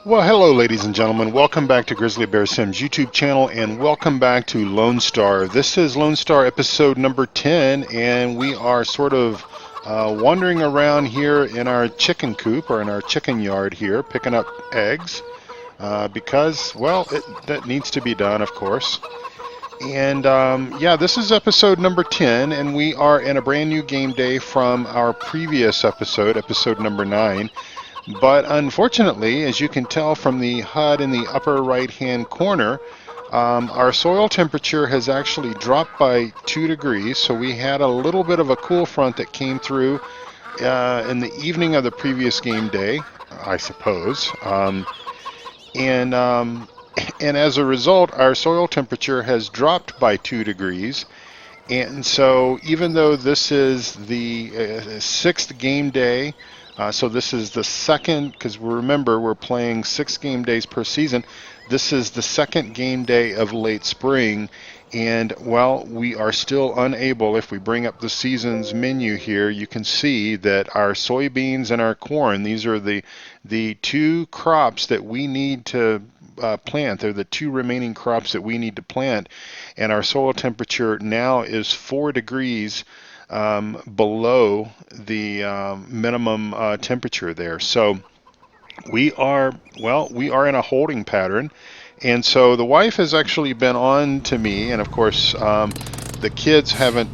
Well, hello, ladies and gentlemen. Welcome back to GrizzlyBear Sims YouTube channel, and welcome back to Lone Star. This is Lone Star episode number 10, and we are sort of wandering around here in our chicken coop or in our chicken yard here, picking up eggs because, well, that needs to be done, of course. And yeah, this is episode number 10, and we are in a brand new game day from our previous episode, episode number 9. But unfortunately, as you can tell from the HUD in the upper right-hand corner, our soil temperature has actually dropped by 2 degrees. So we had a little bit of a cool front that came through in the evening of the previous game day, I suppose. And as a result, our soil temperature has dropped by 2 degrees. And so even though this is the sixth game day, so this is the second, because remember we're playing 6 game days per season, this is the second game day of late spring. And well, we are still unable, if we bring up the seasons menu here, you can see that our soybeans and our corn, these are the two crops that we need to plant. They're the 2 remaining crops that we need to plant. And our soil temperature now is 4 degrees below the minimum temperature there. So we are in a holding pattern. And so the wife has actually been on to me, and of course the kids haven't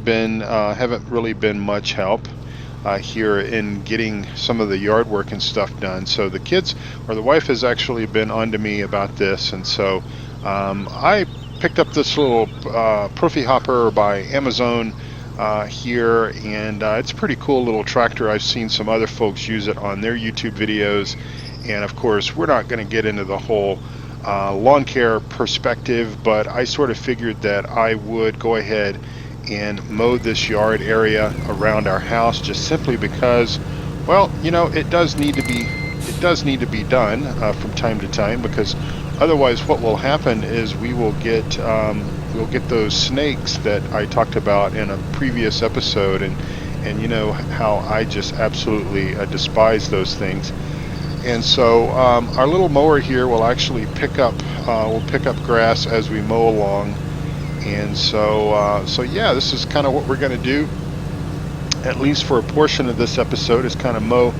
really been much help here in getting some of the yard work and stuff done. So the wife has actually been on to me about this, and so I picked up this little Profi hopper by Amazon here, and it's a pretty cool little tractor. I've seen some other folks use it on their YouTube videos, and of course we're not going to get into the whole lawn care perspective, but I sort of figured that I would go ahead and mow this yard area around our house, just simply because, well, you know, it does need to be done from time to time, because otherwise what will happen is we'll get those snakes that I talked about in a previous episode, and you know how I just absolutely despise those things. And so our little mower here will actually pick up grass as we mow along. And so yeah, this is kind of what we're going to do, at least for a portion of this episode, is kind of mow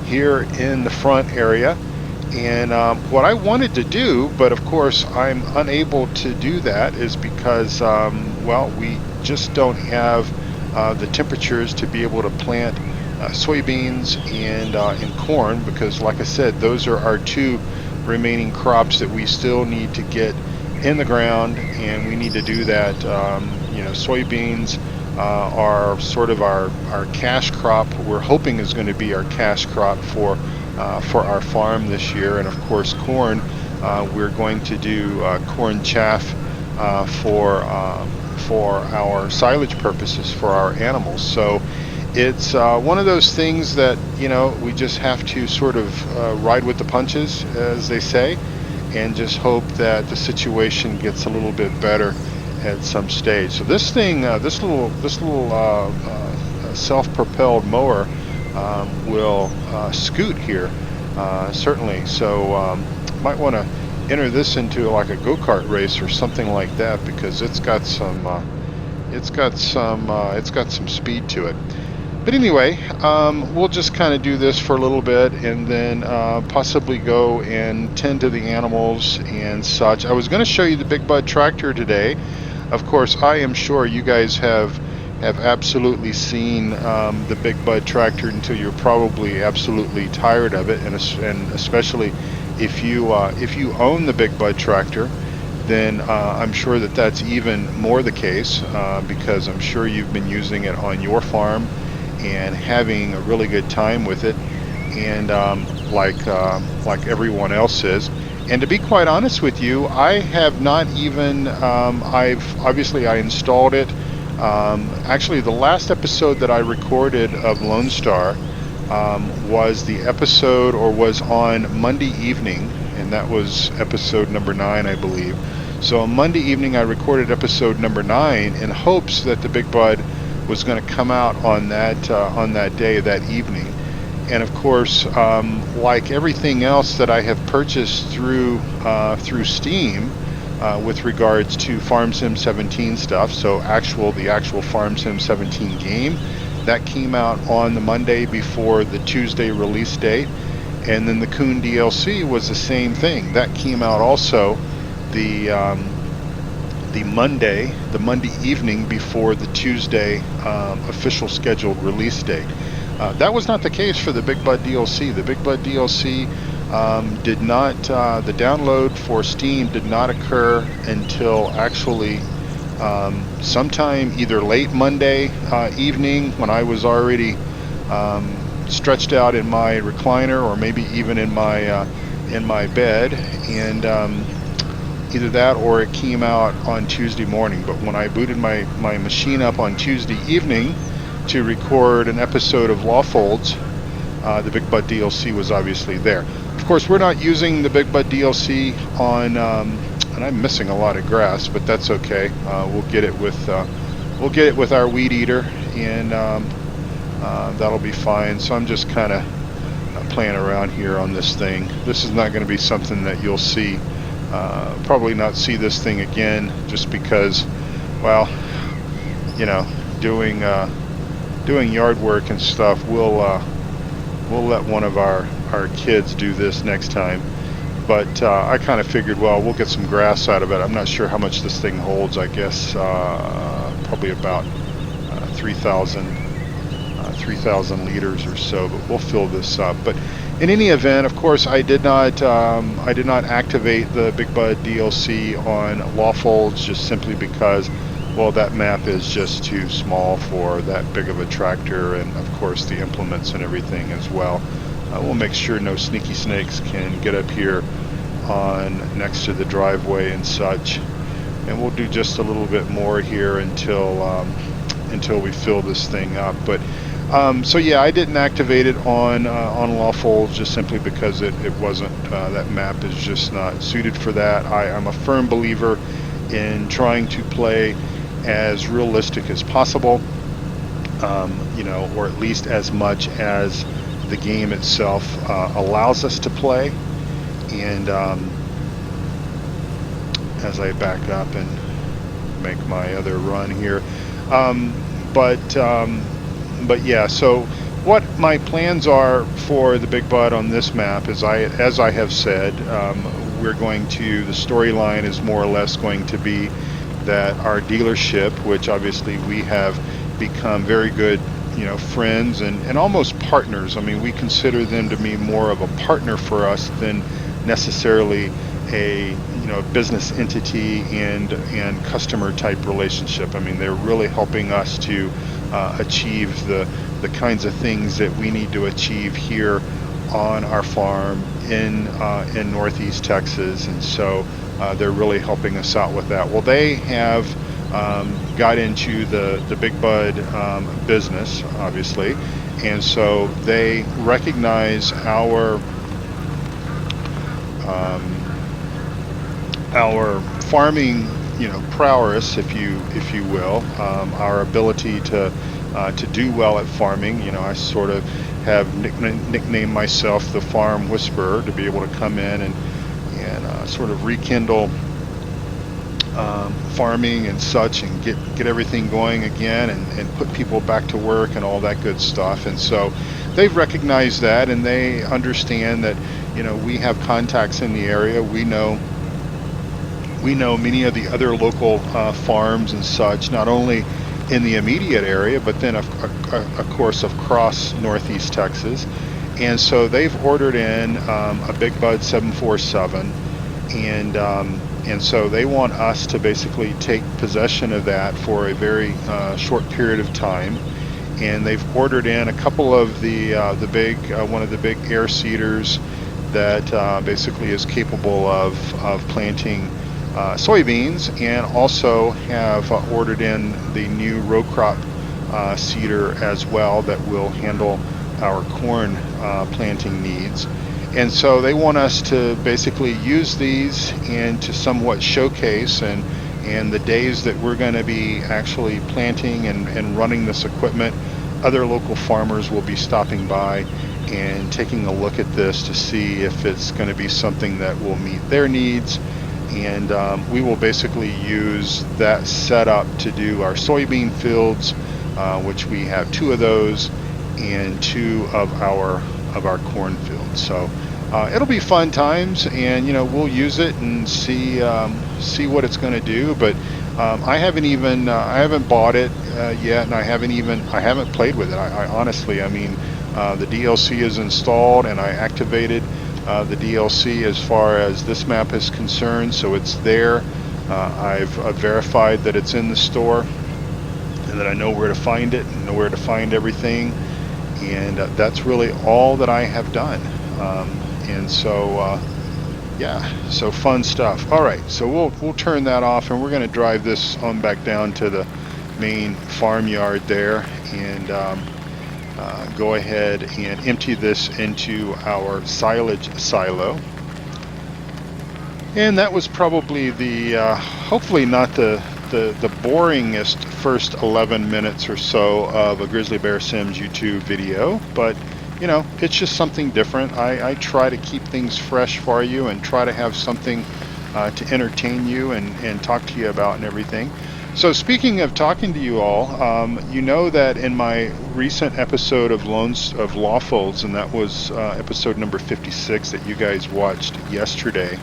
here in the front area. And what I wanted to do, but of course I'm unable to do that, is because well, we just don't have the temperatures to be able to plant soybeans and corn, because like I said, those are our 2 remaining crops that we still need to get in the ground, and we need to do that. You know, soybeans are sort of our cash crop. We're hoping is going to be our cash crop for our farm this year. And of course corn, we're going to do corn chaff for our silage purposes for our animals. So it's one of those things that, you know, we just have to sort of ride with the punches, as they say, and just hope that the situation gets a little bit better at some stage. So this thing, this little self-propelled mower will scoot here, certainly. So might want to enter this into like a go-kart race or something like that, because it's got some speed to it. But anyway, we'll just kind of do this for a little bit, and then possibly go and tend to the animals and such. I was going to show you the Big Bud tractor today. Of course, I am sure you guys have absolutely seen the Big Bud tractor until you're probably absolutely tired of it, and especially if you own the Big Bud tractor, then I'm sure that that's even more the case, because I'm sure you've been using it on your farm and having a really good time with it, and like everyone else is. And to be quite honest with you, I have not even I installed it. Actually, the last episode that I recorded of Lone Star was the episode, or was on Monday evening, and that was episode number 9, I believe. So on Monday evening I recorded episode number 9 in hopes that the Big Bud was going to come out on that day, that evening. And of course, like everything else that I have purchased through Steam, with regards to Farm Sim 17 stuff, so the actual Farm Sim 17 game, that came out on the Monday before the Tuesday release date. And then the Coon DLC was the same thing. That came out also the Monday evening before the Tuesday official scheduled release date. That was not the case for the Big Bud DLC. The Big Bud DLC did not, the download for Steam did not occur until actually sometime either late Monday evening, when I was already stretched out in my recliner, or maybe even in my bed, and either that or it came out on Tuesday morning. But when I booted my machine up on Tuesday evening to record an episode of Lawfolds, the Big Bud DLC was obviously there. Of course, we're not using the Big Bud DLC on, and I'm missing a lot of grass, but that's okay. We'll get it with our weed eater, and that'll be fine. So I'm just kind of playing around here on this thing. This is not going to be something that you'll see. Probably not see this thing again, just because, well, you know, doing yard work and stuff. We'll let one of our kids do this next time. But I kind of figured, well, we'll get some grass out of it. I'm not sure how much this thing holds. I guess probably about 3,000 liters or so. But we'll fill this up. But in any event, of course, I did not activate the Big Bud DLC on Lawfolds, just simply because, well, that map is just too small for that big of a tractor, and of course the implements and everything as well. We'll make sure no sneaky snakes can get up here on next to the driveway and such, and we'll do just a little bit more here until we fill this thing up. But so yeah, I didn't activate it on Lawfolds, just simply because it wasn't, that map is just not suited for that. I'm a firm believer in trying to play as realistic as possible, you know, or at least as much as the game itself allows us to play. And as I back up and make my other run here, but yeah, so what my plans are for the Big Bud on this map is, as I have said, the storyline is more or less going to be that our dealership, which obviously we have become very good, you know, friends and almost partners. I mean, we consider them to be more of a partner for us than necessarily a, you know, business entity and customer type relationship. I mean, they're really helping us to achieve the kinds of things that we need to achieve here on our farm in Northeast Texas, and so they're really helping us out with that. Well, they have got into the Big Bud business, obviously, and so they recognize our farming, you know, prowess, if you will, our ability to do well at farming. You know, I sort of have nicknamed myself the Farm Whisperer, to be able to come in and sort of rekindle farming and such, and get everything going again, and put people back to work and all that good stuff. And so they've recognized that, and they understand that, you know, we have contacts in the area. We know many of the other local farms and such, not only in the immediate area, but then of course across Northeast Texas. And so they've ordered in a Big Bud 747, and so they want us to basically take possession of that for a very short period of time. And they've ordered in a couple of one of the big air seeders that basically is capable of planting soybeans, and also have ordered in the new row crop seeder as well, that will handle our corn planting needs. And so they want us to basically use these and to somewhat showcase, and the days that we're going to be actually planting and running this equipment, other local farmers will be stopping by and taking a look at this to see if it's going to be something that will meet their needs. And we will basically use that setup to do our soybean fields, which we have 2 of those, and 2 of our corn fields. So it'll be fun times, and we'll use it and see what it's going to do. But I haven't bought it yet, and I haven't played with it. I honestly, the DLC is installed, and I activated the DLC as far as this map is concerned, so it's there. I've verified that it's in the store, and that I know where to find it, and know where to find everything, and that's really all that I have done. And so yeah, so fun stuff. All right, so we'll turn that off, and we're going to drive this on back down to the main farmyard there, and go ahead and empty this into our silage silo. And that was probably the hopefully not the boringest first 11 minutes or so of a GrizzlyBear Sims YouTube video, but it's just something different. I try to keep things fresh for you, and try to have something to entertain you and talk to you about and everything. So speaking of talking to you all, you know that in my recent episode of Lawfuls, and that was episode number 56 that you guys watched yesterday,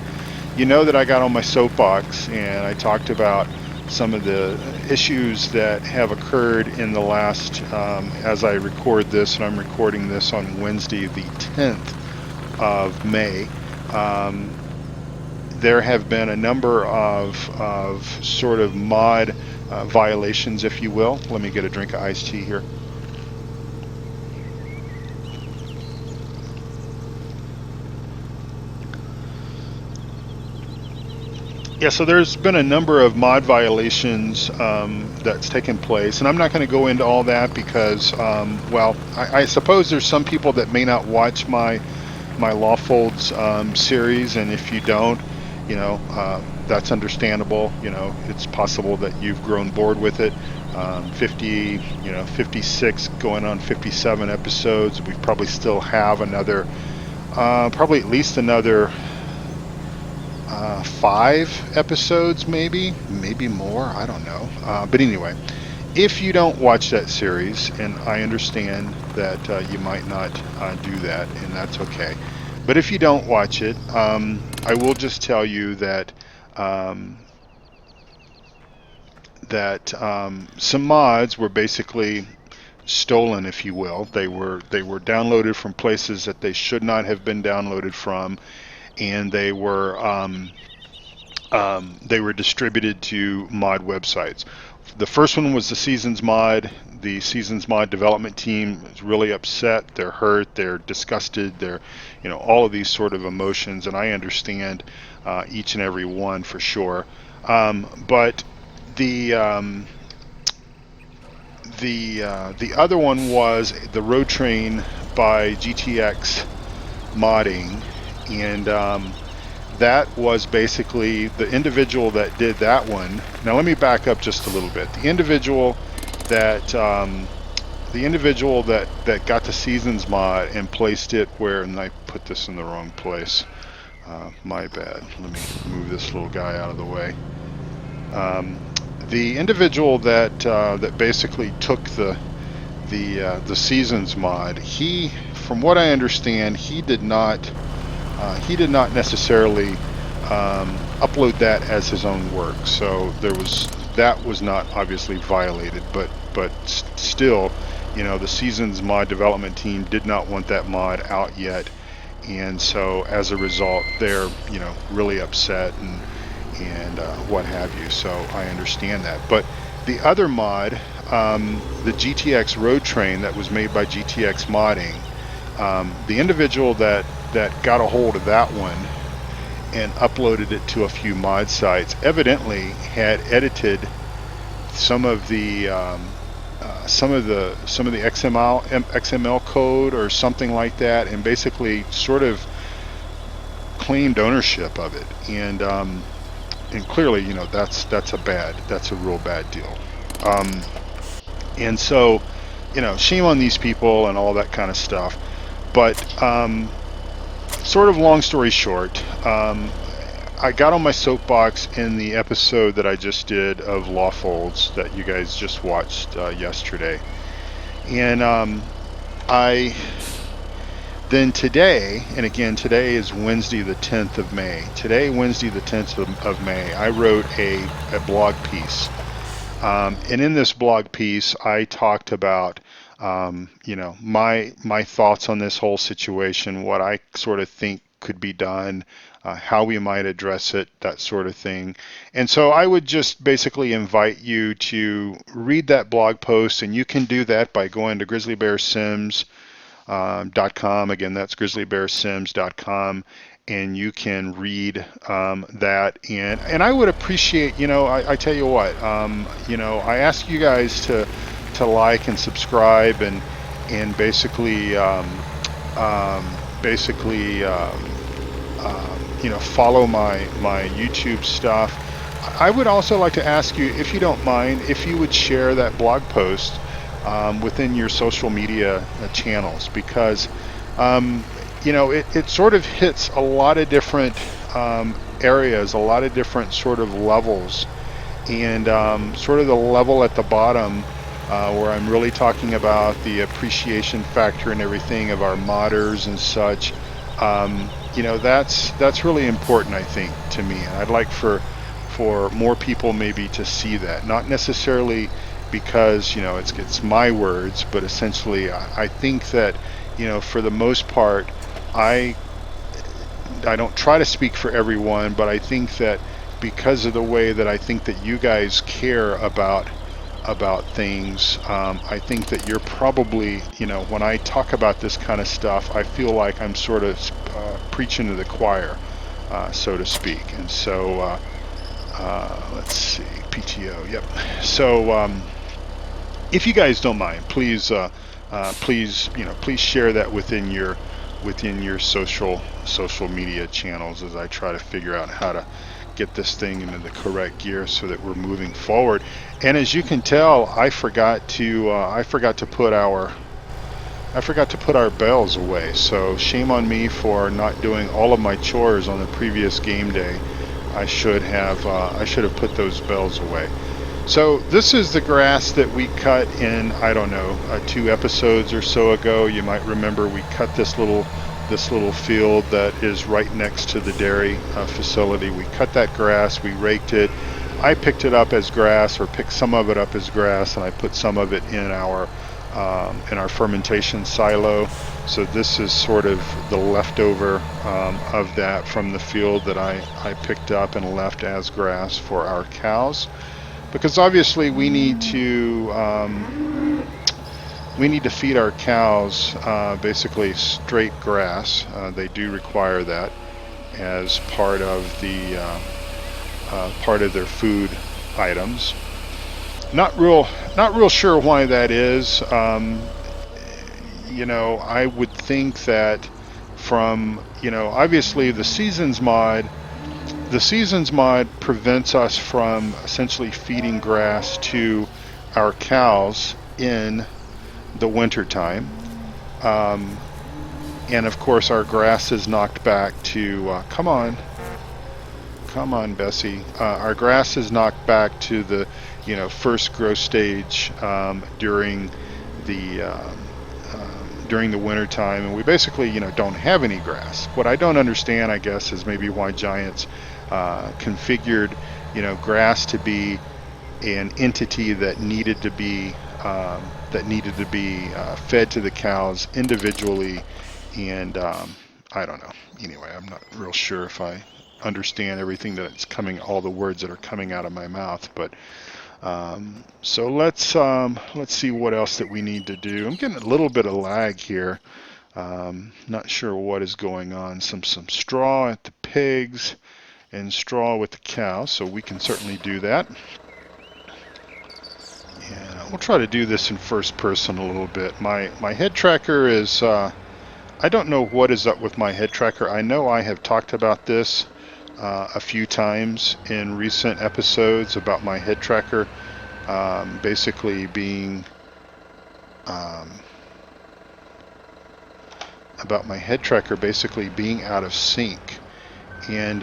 you know that I got on my soapbox and I talked about some of the issues that have occurred in the last, as I record this, and I'm recording this on Wednesday the 10th of May, there have been a number of sort of mod violations, if you will. Let me get a drink of iced tea here. Yeah, so there's been a number of mod violations that's taken place, and I'm not going to go into all that because, well, I suppose there's some people that may not watch my Lawfolds series, and if you don't, that's understandable. It's possible that you've grown bored with it. 56 going on 57 episodes. We probably still have another, probably at least another 5 episodes, maybe more. I don't know. But anyway, if you don't watch that series, and I understand that you might not do that, and that's okay. But if you don't watch it, I will just tell you that some mods were basically stolen, if you will. They were downloaded from places that they should not have been downloaded from, and they were distributed to mod websites. The first one was the Seasons mod. The Seasons mod development team is really upset. They're hurt. They're disgusted. They're, all of these sort of emotions, and I understand each and every one for sure. But the other one was the Road Train by GTX modding, and that was basically the individual that did that one. Now let me back up just a little bit. The individual that got the Seasons mod and placed it where, and I put this in the wrong place. My bad. Let me move this little guy out of the way. The individual that basically took the Seasons mod, he, from what I understand, he did not necessarily upload that as his own work. So that was not obviously violated, but still, the Seasons mod development team did not want that mod out yet, and so as a result, they're really upset and what have you. So I understand that. But the other mod, the GTX Road Train that was made by GTX Modding, the individual that got a hold of that one and uploaded it to a few mod sites evidently had edited some of the XML code or something like that, and basically sort of claimed ownership of it, and clearly that's a real bad deal, and so shame on these people and all that kind of stuff. But sort of long story short, I got on my soapbox in the episode that I just did of Law Folds that you guys just watched yesterday. And I then today, and again, today is Wednesday the 10th of May. Today, Wednesday the 10th of May, I wrote a blog piece. And in this blog piece, I talked about, my thoughts on this whole situation, what I sort of think could be done, how we might address it, that sort of thing. And so I would just basically invite you to read that blog post, and you can do that by going to GrizzlyBearSims.com. Again, that's GrizzlyBearSims.com, and you can read that. And I would appreciate, I tell you what, I ask you guys to like and subscribe and basically follow my YouTube stuff. I would also like to ask you, if you don't mind, if you would share that blog post within your social media channels, because it sort of hits a lot of different areas, a lot of different sort of levels, and sort of the level at the bottom where I'm really talking about the appreciation factor and everything of our modders and such. That's really important, I think, to me, and I'd like for more people maybe to see that, not necessarily because it's my words, but essentially I think that for the most part, I don't try to speak for everyone, but I think that because of the way that I think that you guys care about things, I think that you're probably, when I talk about this kind of stuff, I feel like I'm sort of preaching to the choir, so to speak. And so let's see, PTO, yep. So if you guys don't mind, please share that within your social media channels, as I try to figure out how to get this thing into the correct gear so that we're moving forward. And as you can tell, I forgot to put our bells away. So shame on me for not doing all of my chores on the previous game day. I should have put those bells away. So this is the grass that we cut in, I don't know, 2 episodes or so ago. You might remember we cut this little field that is right next to the dairy facility. We cut that grass, we raked it. I picked it up as grass, or picked some of it up as grass, and I put some of it in our fermentation silo. So this is sort of the leftover of that from the field that I picked up and left as grass for our cows. Because obviously we need to feed our cows basically straight grass. They do require that as part of their food items. Not real sure why that is. I would think that from obviously the seasons mod. The seasons mod prevents us from essentially feeding grass to our cows in the winter time. And of course our grass is knocked back to, come on Bessie, our grass is knocked back to the first growth stage during the winter time, and we basically don't have any grass. What I don't understand, I guess, is maybe why Giants configured grass to be an entity that needed to be fed to the cows individually. And I don't know. Anyway, I'm not real sure if I understand everything that's coming, all the words that are coming out of my mouth. But so let's see what else that we need to do. I'm getting a little bit of lag here. Not sure what is going on. Some straw at the pigs and straw with the cows, so we can certainly do that. Yeah, we'll try to do this in first person a little bit. My head tracker is, I don't know what is up with my head tracker. I know I have talked about this a few times in recent episodes about my head tracker basically being my head tracker basically being out of sync, and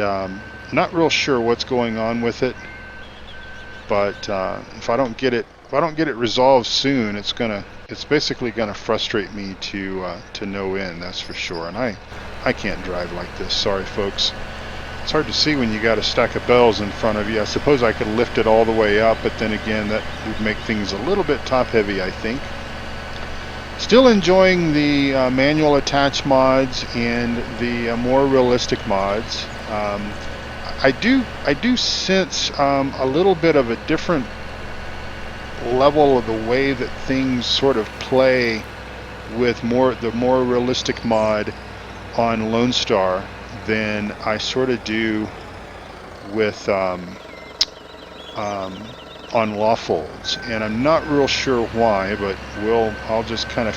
not real sure what's going on with it. But if I don't get it resolved soon, it's basically gonna frustrate me to no end. That's for sure. And I can't drive like this. Sorry, folks. It's hard to see when you got a stack of bells in front of you. I suppose I could lift it all the way up, but then again, that would make things a little bit top heavy, I think. Still enjoying the manual attach mods and the more realistic mods. I do sense a little bit of a different level of the way that things sort of play with the more realistic mod on Lone Star than I sort of do with on Lawfolds, and I'm not real sure why, but I'll just kind of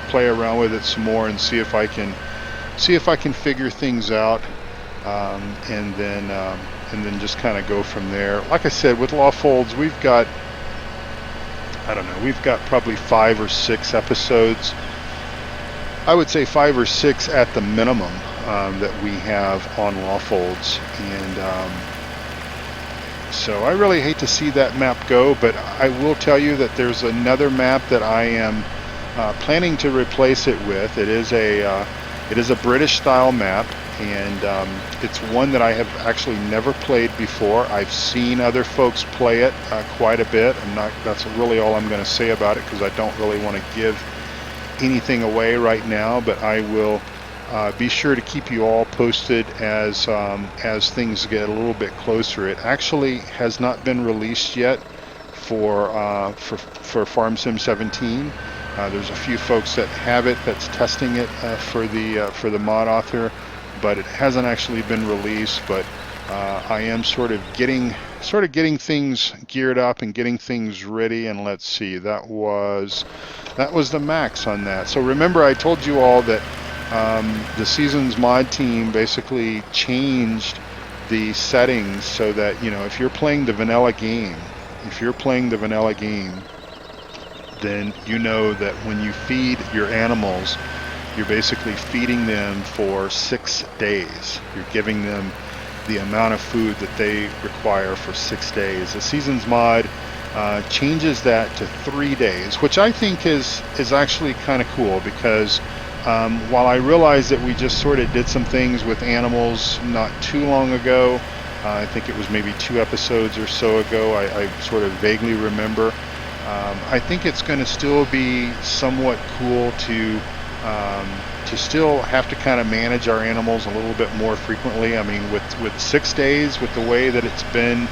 play around with it some more and see if I can figure things out, and then just kind of go from there. Like I said, with Lawfolds, we've got probably 5 or 6 episodes. I would say 5 or 6 at the minimum that we have on Lawfolds, and so I really hate to see that map go, but I will tell you that there's another map that I am planning to replace it with. It is a British style map, and it's one that I have actually never played before. I've seen other folks play it quite a bit. That's really all I'm going to say about it, because I don't really want to give anything away right now, but I will be sure to keep you all posted as things get a little bit closer. It actually has not been released yet for Farm Sim 17. There's a few folks that have it, that's testing it for the mod author, but it hasn't actually been released. But I am sort of getting things geared up and getting things ready. And let's see, that was the max on that. So remember, I told you all that the Seasons mod team basically changed the settings so that, if you're playing the vanilla game, then you know that when you feed your animals, you're basically feeding them for 6 days. You're giving them the amount of food that they require for 6 days. The Seasons mod changes that to 3 days, which I think is actually kind of cool, because while I realize that we just sort of did some things with animals not too long ago, I think it was maybe 2 episodes or so ago, I sort of vaguely remember. I think it's going to still be somewhat cool to still have to kind of manage our animals a little bit more frequently. I mean, with 6 days, with the way that it's been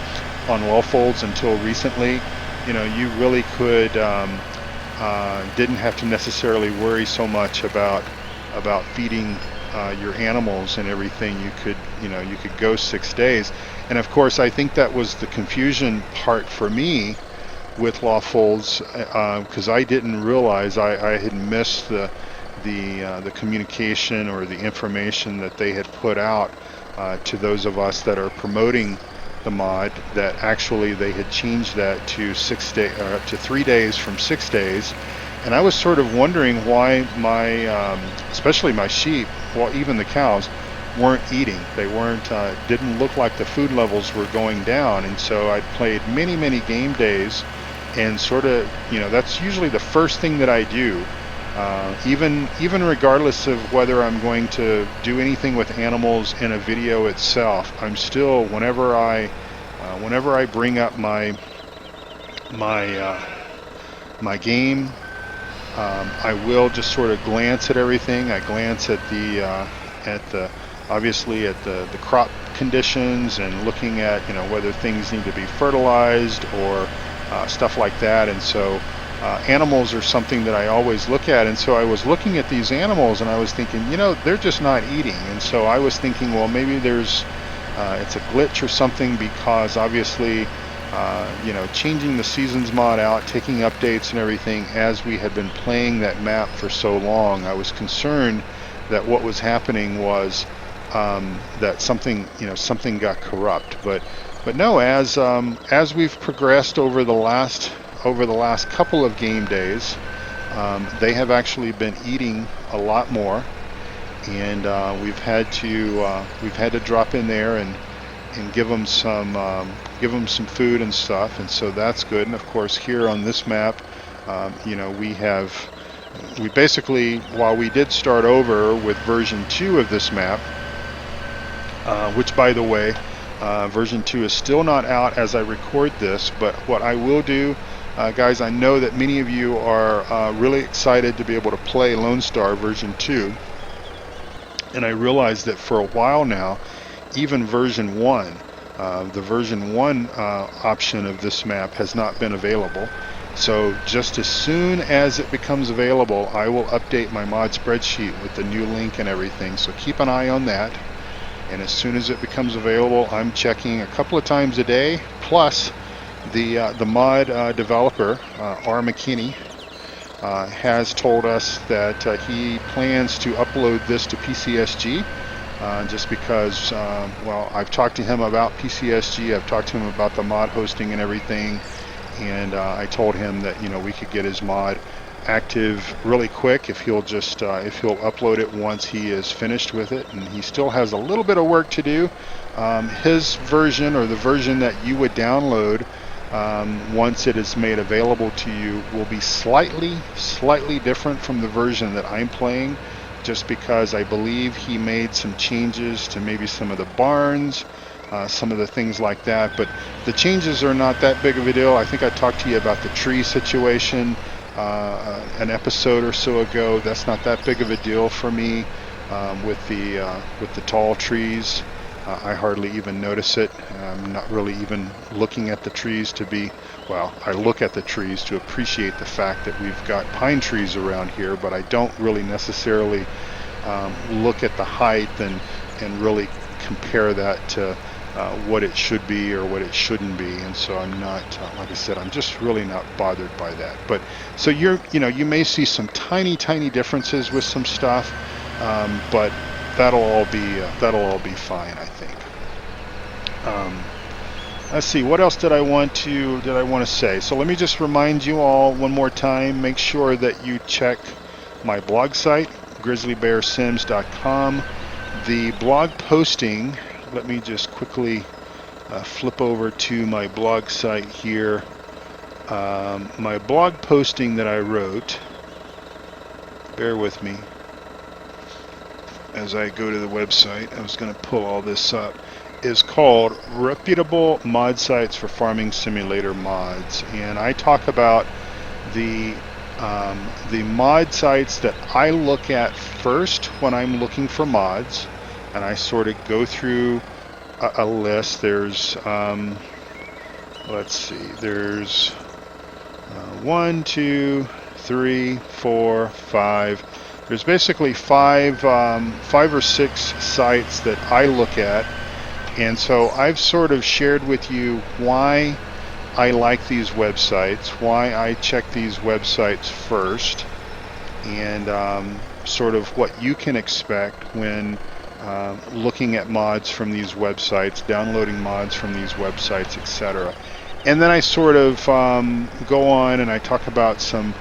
on Lawfolds until recently, you really could didn't have to necessarily worry so much about feeding your animals and everything. You could go 6 days, and of course I think that was the confusion part for me with Lawfolds, because I didn't realize I had missed the communication or the information that they had put out to those of us that are promoting the mod, that actually they had changed that to 3 days from 6 days. And I was sort of wondering why my especially my sheep, well, even the cows, weren't eating. They didn't look like the food levels were going down. And so I played many game days, and sort of, that's usually the first thing that I do, even regardless of whether I'm going to do anything with animals in a video itself. I'm still, whenever I bring up my game, I will just sort of glance at everything. I glance at obviously at the crop conditions, and looking at whether things need to be fertilized or stuff like that. And so animals are something that I always look at. And so I was looking at these animals, and I was thinking, they're just not eating. And so I was thinking, well, maybe it's a glitch or something, because obviously changing the Seasons mod out, taking updates and everything as we had been playing that map for so long, I was concerned that what was happening was that something got corrupt. But no, as we've progressed over the last couple of game days, they have actually been eating a lot more, and we've had to drop in there and give them some food and stuff, and so that's good. And of course, here on this map, we basically, while we did start over with version 2 of this map, which by the way, version 2 is still not out as I record this, but what I will do, guys, I know that many of you are really excited to be able to play Lone Star version 2, and I realize that for a while now, even version 1, the version 1 option of this map has not been available. So just as soon as it becomes available, I will update my mod spreadsheet with the new link and everything, so keep an eye on that. And as soon as it becomes available, I'm checking a couple of times a day. Plus, the mod developer, R. McKinney, has told us that he plans to upload this to PCSG, just because, well, I've talked to him about PCSG, I've talked to him about the mod hosting and everything, and I told him that, we could get his mod active really quick if he'll just if he'll upload it once he is finished with it. And he still has a little bit of work to do. His version, or the version that you would download once it is made available to you, will be slightly different from the version that I'm playing, just because I believe he made some changes to maybe some of the barns, some of the things like that. But the changes are not that big of a deal. I think I talked to you about the tree situation an episode or so ago. That's not that big of a deal for me with the tall trees. I hardly even notice it. I'm not really even looking at the trees to be, well, I look at the trees to appreciate the fact that we've got pine trees around here, but I don't really necessarily look at the height and really compare that to what it should be or what it shouldn't be. And so I'm not, like I said, I'm just really not bothered by that. But so you may see some tiny differences with some stuff, but that'll all be fine, I think. Let's see, what else did I want to say? So let me just remind you all one more time, make sure that you check my blog site, GrizzlyBearSims.com. The blog posting, let me just quickly flip over to my blog site here. My blog posting that I wrote, bear with me as I go to the website, I was going to pull all this up, is called Reputable Mod Sites for Farming Simulator Mods. And I talk about the mod sites that I look at first when I'm looking for mods, and I sort of go through a list. There's let's see, there's 1, 2, 3, 4, 5. There's basically five or six sites that I look at, and so I've sort of shared with you why I like these websites, why I check these websites first, and sort of what you can expect when looking at mods from these websites, downloading mods from these websites, etc. And then I sort of go on and I talk about some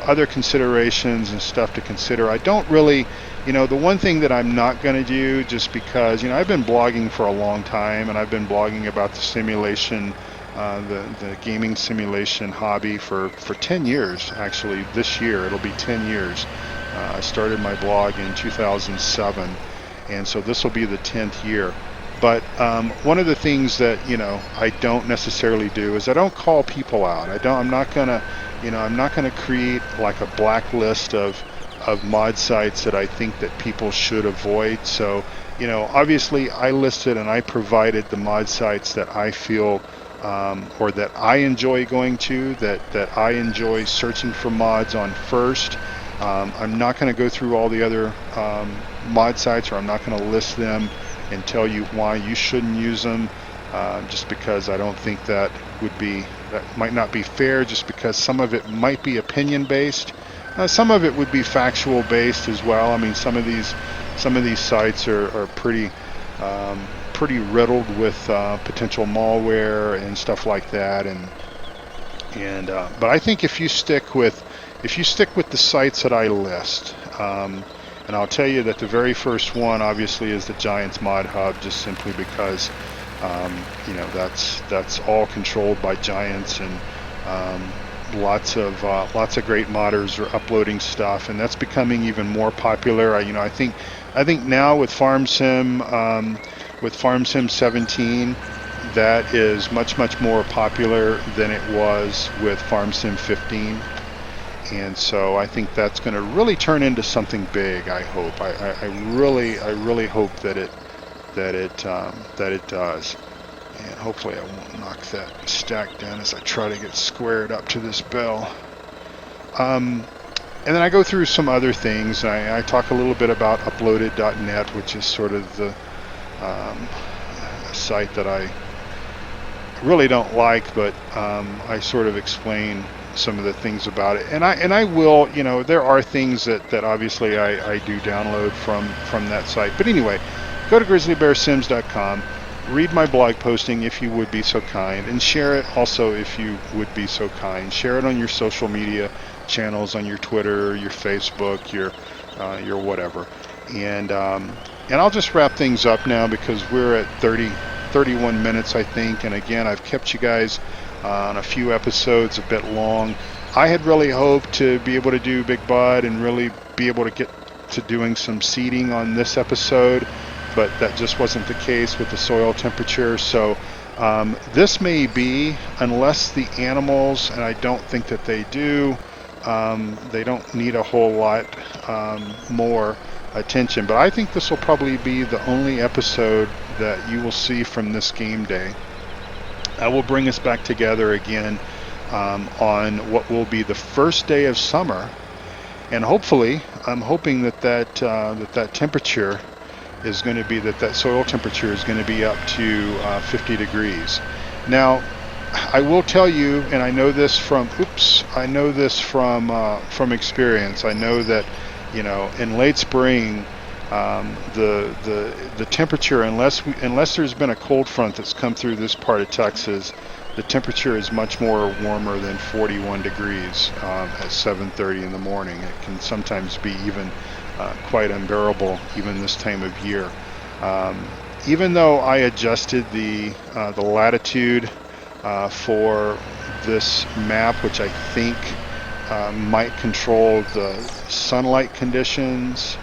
other considerations and stuff to consider. I don't really, the one thing that I'm not going to do, just because, I've been blogging for a long time, and I've been blogging about the simulation, the gaming simulation hobby for 10 years, actually. This year, it'll be 10 years. I started my blog in 2007, and so this will be the 10th year. But one of the things that, I don't necessarily do is I don't call people out. I'm not gonna create like a blacklist of mod sites that I think that people should avoid. So, obviously I listed and I provided the mod sites that I feel or that I enjoy going to, that I enjoy searching for mods on first. I'm not going to go through all the other mod sites, or I'm not going to list them and tell you why you shouldn't use them, just because I don't think that might not be fair, just because some of it might be opinion based. Some of it would be factual based as well. I mean, some of these sites are pretty riddled with potential malware and stuff like that, but I think if you stick with the sites that I list, and And I'll tell you that the very first one obviously is the Giants Mod Hub, just simply because that's all controlled by Giants, and lots of great modders are uploading stuff, and that's becoming even more popular. I think now with Farm Sim 17, that is much more popular than it was with Farm Sim 15. And so I think that's going to really turn into something big. I hope. I really hope that it does. And hopefully I won't knock that stack down as I try to get squared up to this bell. And then I go through some other things. I talk a little bit about uploaded.net, which is sort of the site that I really don't like, but I sort of explain some of the things about it, and I will, there are things that obviously I do download from that site. But anyway, go to GrizzlyBearSims.com, read my blog posting if you would be so kind, and share it also if you would be so kind. Share it on your social media channels, on your Twitter, your Facebook, your whatever. And I'll just wrap things up now, because we're at 31 minutes, I think. And again, I've kept you guys on a few episodes a bit long. I had really hoped to be able to do Big Bud and really be able to get to doing some seeding on this episode, but that just wasn't the case with the soil temperature. So this may be, unless the animals, and I don't think that they do, they don't need a whole lot more attention, but I think this will probably be the only episode that you will see from this game day. I will bring us back together again on what will be the first day of summer, and hopefully, I'm hoping that temperature is going to be, that soil temperature is going to be up to 50 degrees. Now, I will tell you, and I know this from experience. I know that in late spring, the temperature, unless there's been a cold front that's come through this part of Texas, the temperature is much more warmer than 41 degrees at 7:30 in the morning. It can sometimes be even quite unbearable, even this time of year. Even though I adjusted the latitude for this map, which I think might control the sunlight conditions,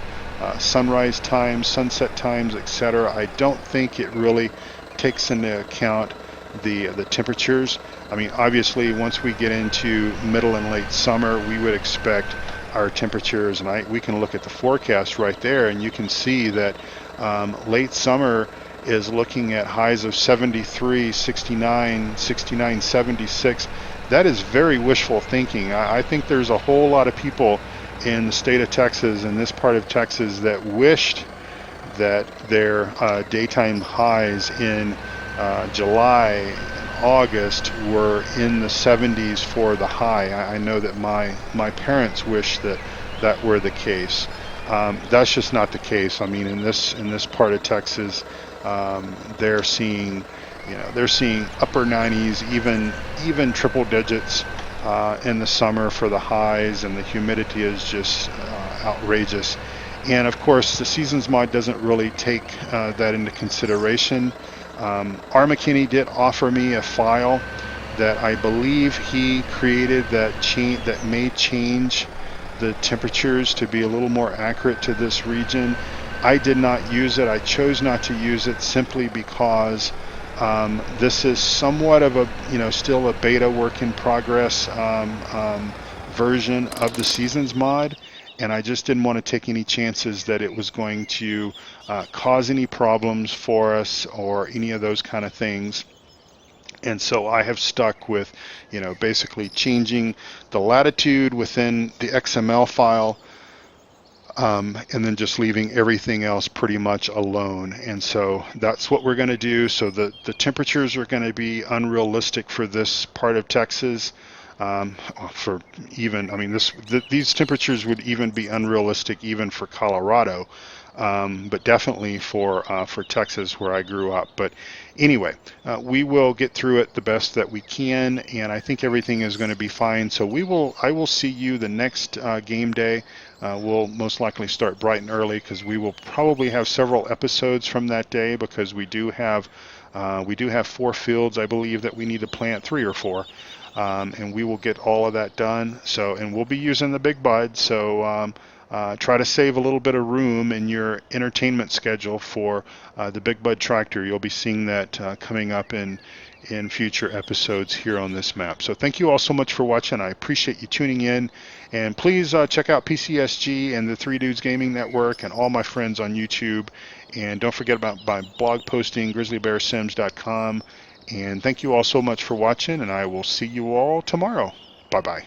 sunrise times, sunset times, etc. I don't think it really takes into account the temperatures. I mean, obviously, once we get into middle and late summer, we would expect our temperatures, and we can look at the forecast right there, and you can see that late summer is looking at highs of 73, 69, 76. That is very wishful thinking. I think there's a whole lot of people in the state of Texas, in this part of Texas, that wished that their daytime highs in July and August were in the 70s for the high. I know that my parents wish that were the case. That's just not the case. I mean, in this part of Texas, they're seeing upper 90s, even triple digits in the summer for the highs, and the humidity is just outrageous. And of course, the Seasons mod doesn't really take that into consideration. R. McKinney did offer me a file that I believe he created that may change the temperatures to be a little more accurate to this region. I did not use it. I chose not to use it simply because this is somewhat of a, still a beta work in progress version of the Seasons mod, and I just didn't want to take any chances that it was going to cause any problems for us or any of those kind of things. And so I have stuck with, basically changing the latitude within the XML file, and then just leaving everything else pretty much alone. And so that's what we're going to do. So the temperatures are going to be unrealistic for this part of Texas. for even, I mean, these temperatures would even be unrealistic even for Colorado, but definitely for Texas where I grew up. But anyway, we will get through it the best that we can, and I think everything is going to be fine. So I will see you the next game day. We'll most likely start bright and early because we will probably have several episodes from that day because we do have 4 fields, I believe, that we need to plant, 3 or 4. And we will get all of that done. So, and we'll be using the big bud. So try to save a little bit of room in your entertainment schedule for the big bud tractor. You'll be seeing that coming up in future episodes here on this map. So thank you all so much for watching. I appreciate you tuning in. And please check out PCSG and the 3 Dudes Gaming Network and all my friends on YouTube. And don't forget about my blog posting, GrizzlyBearSims.com. And thank you all so much for watching, and I will see you all tomorrow. Bye-bye.